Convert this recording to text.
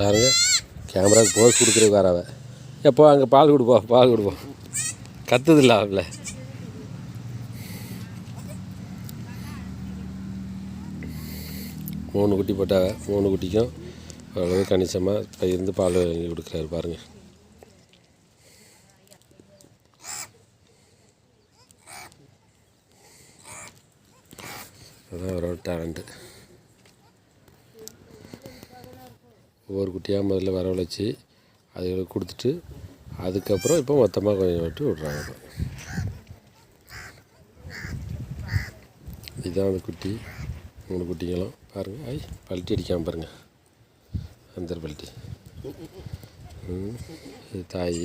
பாருங்க, கேமராவுக்கு போஸ் கொடுக்குறதுக்கு வராவ. எப்போ அங்கே பால் கொடுப்போம் கத்துதில்ல அவள. மூணு குட்டி போட்டாவ. 3 குட்டிக்கும் அவ்வளவு கணிசமாக இருந்து பால் வாங்கி கொடுக்குறாரு பாருங்கள். அதுதான் அவரோட டேலண்ட்டு. ஒவ்வொரு குட்டியாக முதல்ல வரவழைச்சி அதுகளுக்கு கொடுத்துட்டு அதுக்கப்புறம் இப்போ மொத்தமாக கொஞ்சம் விட்டு விட்றாங்க. இதுதான் அந்த குட்டி. 3 குட்டிங்களும் பாருங்கள். பல்ட்டி அடிக்காமல் பாருங்கள். அந்த பல்ட்டி. இது தாய்.